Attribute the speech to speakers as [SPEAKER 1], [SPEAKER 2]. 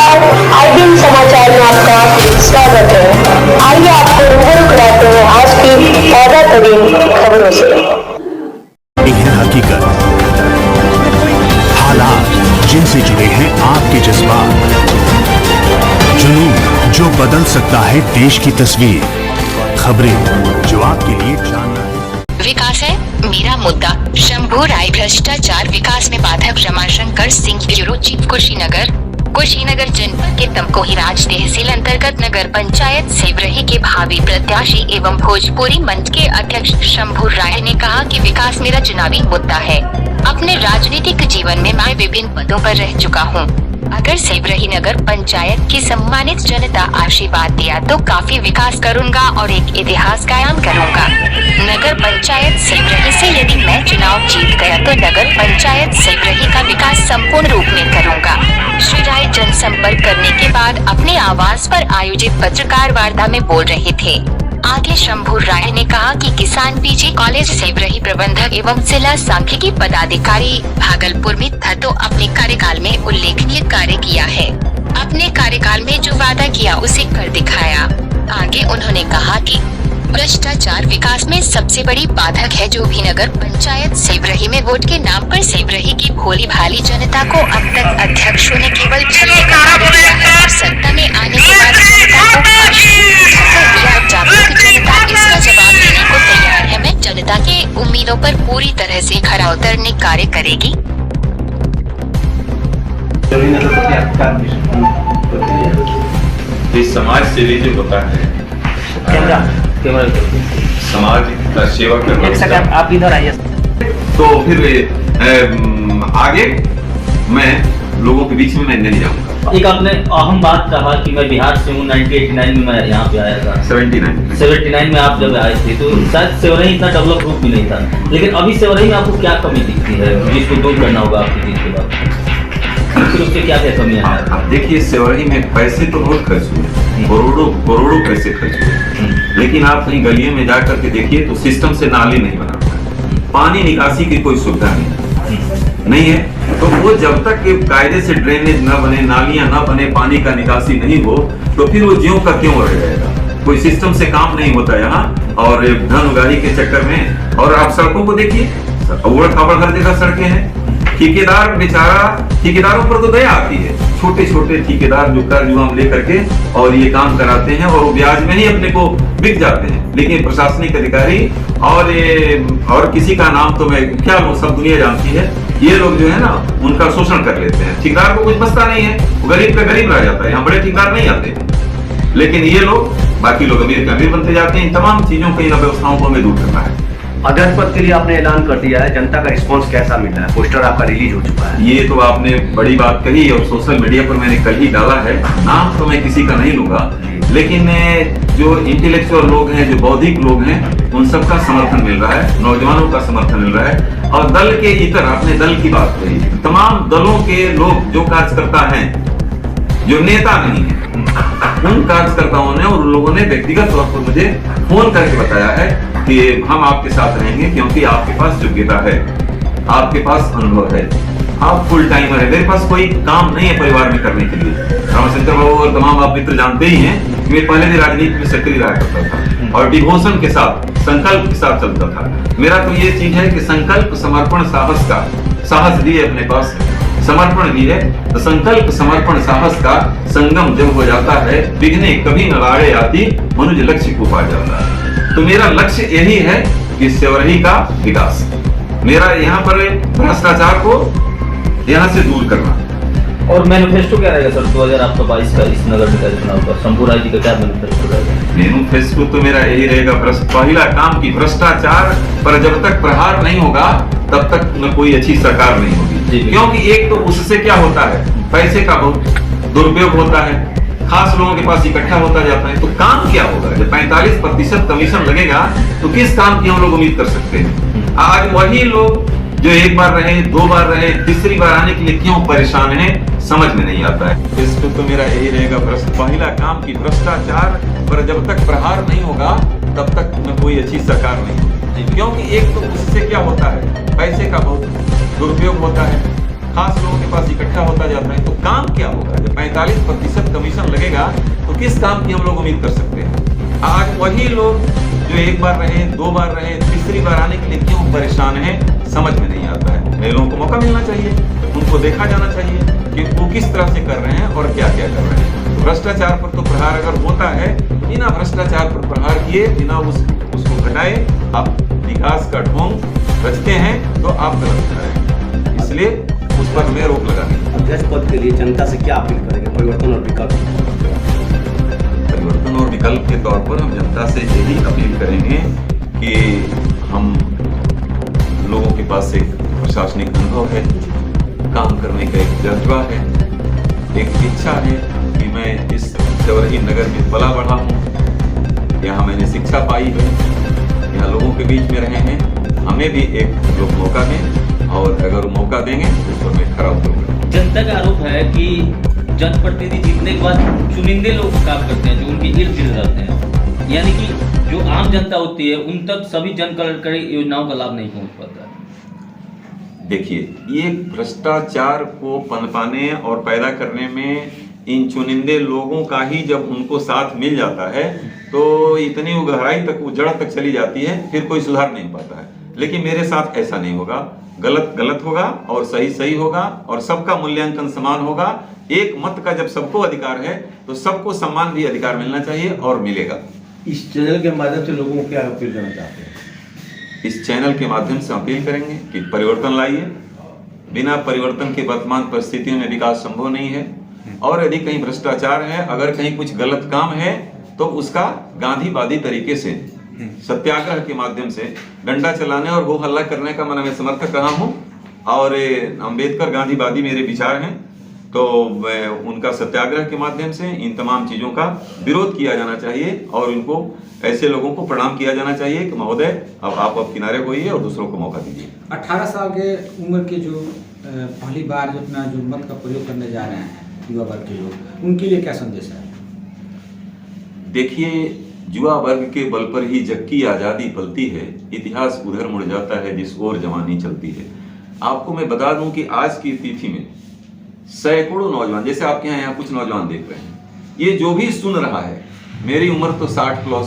[SPEAKER 1] नमस्कार, आईबीएन समाचार में आपका स्वागत है। आइए आपको रूबरू कराते हैं आज की ताजा तरीन खबरों से।
[SPEAKER 2] एक है हकीकत, हालात जिनसे जुड़े हैं आपके जज्बात, जुनून जो बदल सकता है देश की तस्वीर, खबरें जो आपके लिए जानना है।
[SPEAKER 3] विकास है मेरा मुद्दा। शंभू राय भ्रष्टाचार विकास में बाधक रमाशंकर सिंह ब्यूरो चीफ कुशीनगर जनपद के तमकोही राज तहसील अंतर्गत नगर पंचायत सेवरही के भावी प्रत्याशी एवं भोजपुरी मंच के अध्यक्ष शंभू राय ने कहा कि विकास मेरा चुनावी मुद्दा है। अपने राजनीतिक जीवन में मैं विभिन्न पदों पर रह चुका हूँ। अगर सेवरही नगर पंचायत की सम्मानित जनता आशीर्वाद दिया तो काफी विकास करूंगा और एक इतिहास कायम करूंगा। नगर पंचायत सेवरही से यदि मैं चुनाव जीत गया तो नगर पंचायत सेवरही का विकास संपूर्ण रूप में करूंगा। श्री राय जनसंपर्क करने के बाद अपने आवास पर आयोजित पत्रकार वार्ता में बोल रहे थे। आगे शंभू राय ने कहा कि किसान पीजी कॉलेज सेवरही प्रबंधक एवं जिला सांख्यिकी पदाधिकारी भागलपुर में था तो अपने कार्यकाल में उल्लेखनीय कार्य किया है। अपने कार्यकाल में जो वादा किया उसे कर दिखाया। आगे उन्होंने कहा कि भ्रष्टाचार विकास में सबसे बड़ी बाधक है। जो भी नगर पंचायत सेवरही में वोट के नाम पर सेवरही की भोली भाली जनता को अब तक अध्यक्षों ने केवल छलने का कार्य किया है और सत्ता में आने के बाद जनता को दिया। जागरूक जनता इसका जवाब देने को तैयार है। मैं जनता के उम्मीदों पर पूरी तरह से खरा उतरने कार्य करेगी।
[SPEAKER 4] समाज सेवी जो होता है, समाज का सेवा करना,
[SPEAKER 5] आप इधर आइए।
[SPEAKER 4] तो फिर आगे मैं लोगों के बीच में मैं नहीं जाऊंगा।
[SPEAKER 5] एक आपने अहम बात कहा कि मैं बिहार से हूँ। 1989 में मैं यहाँ पे आया था। 79 में आप जब आए थे तो शायद सेवरही इतना डेवलप रूप भी नहीं था, लेकिन अभी सेवरही में आपको क्या कमी दिखती है जिसको दूर करना होगा आपकी जीत के बाद? फिर उससे क्या क्या कमियां हैं?
[SPEAKER 4] आप देखिए, सेवरही में पैसे तो बहुत खर्च हुए, करोड़ों पैसे खर्च हुए, लेकिन आप कहीं गलियों में जाकर के देखिए तो सिस्टम से नाली नहीं बना हुआ है, पानी निकासी की कोई सुविधा नहीं है। तो वो जब तक के कायदे से ड्रेनेज न बने, नालियां न बने, पानी का निकासी नहीं हो, तो फिर वो ज्यों का क्यों रह जाएगा। कोई सिस्टम से काम नहीं होता यहाँ, और धन उगाही के चक्कर में। और आप सड़कों को देखिए, उबड़ खाबड़ हर जगह सड़कें हैं। ठेकेदार बेचारा, ठेकेदारों पर तो दया आती है। छोटे छोटे ठेकेदार जो कर्ज हम लेकर के और ये काम कराते हैं और वो ब्याज में ही अपने को बिक जाते हैं, लेकिन प्रशासनिक अधिकारी और किसी का नाम तो मैं क्या सब दुनिया जानती है, ये लोग जो है ना उनका शोषण कर लेते हैं। ठेकेदार को कुछ बचता नहीं है, वो गरीब का गरीब रह जाता है। यहाँ बड़े ठेकेदार नहीं आते, लेकिन ये लोग, बाकी लोग अमीर के अमीर बनते जाते हैं। इन तमाम चीजों को, इन व्यवस्थाओं को हमें दूर करना है।
[SPEAKER 6] अध्यक्ष पद के लिए आपने ऐलान कर दिया है, जनता का रिस्पांस कैसा मिल रहा है? पोस्टर आपका रिलीज हो चुका है।
[SPEAKER 4] ये तो आपने बड़ी बात कही और सोशल मीडिया पर मैंने कल ही डाला है। नाम तो मैं किसी का नहीं लूंगा, लेकिन जो इंटेलेक्चुअल लोग हैं, जो बौद्धिक लोग हैं, उन सबका समर्थन मिल रहा है, नौजवानों का समर्थन मिल रहा है। और दल के इतर, आपने दल की बात कही, तमाम दलों के लोग जो कार्यकर्ता हैं, जो नेता नहीं है, उन कार्यकर्ताओं ने और उन लोगों ने व्यक्तिगत तौर पर मुझे फोन करके बताया है कि हम आपके साथ रहेंगे, क्योंकि आपके पास योग्यता है, आपके पास अनुभव है, आप फुल टाइमर है। मेरे पास कोई काम नहीं है परिवार में करने के लिए। रामशंकर बाबू और तमाम आप मित्र जानते ही हैं कि मैं पहले भी राजनीति में सक्रिय रहा करता था और डिवोशन के साथ, संकल्प के साथ चलता था। मेरा तो ये चीज है कि संकल्प, समर्पण, साहस का, साहस भी है अपने पास, समर्पण भी है। तो संकल्प, समर्पण, साहस का संगम जब हो जाता है, विघ्ने कभी न आड़े आती, मनुष्य लक्ष्य को पा जाता है। तो मेरा लक्ष्य यही है कि सेवरही का विकास, मेरा यहाँ पर भ्रष्टाचार को यहाँ से दूर करना।
[SPEAKER 5] और मैनिफेस्टो क्या रहेगा सर 2022 का इस नगर निकाय चुनाव का? शंभू राय जी का क्या मैनिफेस्टो रहेगा?
[SPEAKER 4] मैनिफेस्टो तो मेरा यही रहेगा, पहला काम की भ्रष्टाचार पर जब तक प्रहार नहीं होगा तब तक न कोई अच्छी सरकार नहीं होगी। क्योंकि एक तो उससे क्या होता है, पैसे का बहुत दुरुपयोग होता है, खास लोगों के पास इकट्ठा होता जाता है। तो काम क्या होगा? जब 45% कमीशन लगेगा तो किस काम की हम लोग उम्मीद कर सकते हैं? आज वही लोग जो एक बार रहे, दो बार रहे, तीसरी बार आने के लिए क्यों परेशान हैं, समझ में नहीं आता है। इसको तो मेरा यही रहेगा, पहला काम की भ्रष्टाचार पर जब तक प्रहार नहीं होगा तब तक न कोई अच्छी सरकार नहीं होगी। क्योंकि एक तो उससे क्या होता है, पैसे का बहुत दुरुपयोग होता है, खास लोगों के पास इकट्ठा होता जाता है। तो काम क्या होगा जब 45% कमीशन लगेगा तो किस काम की हम लोग उम्मीद कर सकते हैं? आज वही लोग जो एक बार रहे, 2 बार रहे, तीसरी बार आने के लिए क्यों परेशान हैं, समझ में नहीं आता है। महिलाओं को मौका मिलना चाहिए, उनको देखा जाना चाहिए कि वो किस तरह से कर रहे हैं और क्या क्या कर रहे हैं। तो भ्रष्टाचार पर तो प्रहार अगर होता है, बिना भ्रष्टाचार पर प्रहार किए, बिना उसको घटाए आप विकास का ढोंग रचते हैं तो आप गलत कर रहे हैं। इसलिए उस पर हमें रोक लगानी।
[SPEAKER 6] अध्यक्ष पद के लिए जनता से क्या अपील करेंगे, परिवर्तन और विकल्प?
[SPEAKER 4] परिवर्तन और विकल्प के तौर पर हम जनता से यही अपील करेंगे कि हम लोगों के पास एक प्रशासनिक अनुभव है, काम करने का एक जज्बा है, एक इच्छा है कि मैं इस जवरही नगर में पला बढ़ा हूँ, यहाँ मैंने शिक्षा पाई है, यहाँ लोगों के बीच में रहे हैं। हमें भी एक लोग मौका दें और अगर मौका देंगे तो उस पर मैं खरा उतरूंगा।
[SPEAKER 5] जनता का आरोप है कि जनप्रतिनिधि जीतने के बाद चुनिंदे लोग काम करते हैं जो उनके इर्द गिर्द रहते हैं, यानी कि जो आम जनता होती है उन तक सभी जन कल्याणकारी योजनाओं का लाभ नहीं पहुंच पाता है।
[SPEAKER 4] देखिए, ये भ्रष्टाचार को पनपाने और पैदा करने में इन चुनिंदे लोगों का ही जब उनको साथ मिल जाता है तो इतनी गहराई तक, वो जड़ तक चली जाती है, फिर कोई सुधार नहीं पाता है। लेकिन मेरे साथ ऐसा नहीं होगा। गलत गलत होगा और सही सही होगा और सबका मूल्यांकन समान होगा। एक मत का जब सबको अधिकार है तो सबको सम्मान भी अधिकार मिलना चाहिए और मिलेगा।
[SPEAKER 6] इस चैनल के माध्यम से लोगों को क्या अपील करना चाहते हैं?
[SPEAKER 4] इस चैनल के माध्यम से अपील करेंगे कि परिवर्तन लाइए। बिना परिवर्तन के वर्तमान परिस्थितियों में विकास संभव नहीं है। और यदि कहीं भ्रष्टाचार है, अगर कहीं कुछ गलत काम है तो उसका गांधीवादी तरीके से सत्याग्रह के माध्यम से डंडा चलाने और हो हल्ला करने का मैं समर्थक रहा हूं। और अंबेडकर गांधीवादी मेरे विचार हैं, तो उनका सत्याग्रह के माध्यम से इन तमाम चीजों का विरोध किया जाना चाहिए और उनको ऐसे लोगों को प्रणाम किया जाना चाहिए कि महोदय अब किनारे होइए और दूसरों को मौका दीजिए।
[SPEAKER 7] 18 साल के उम्र के जो पहली बार अपना जो मत का प्रयोग करने जा रहे हैं युवा वर्ग के लोग, उनके लिए क्या संदेश है?
[SPEAKER 4] देखिए, युवा वर्ग के बल पर ही जग की आजादी पलती है, इतिहास उधर मुड़ जाता है जिस ओर जवानी चलती है। आपको मैं बता दूं कि आज की तिथि में सैकड़ों नौजवान, जैसे आपके यहाँ कुछ नौजवान देख रहे हैं, ये जो भी सुन रहा है, मेरी उम्र तो 60 प्लस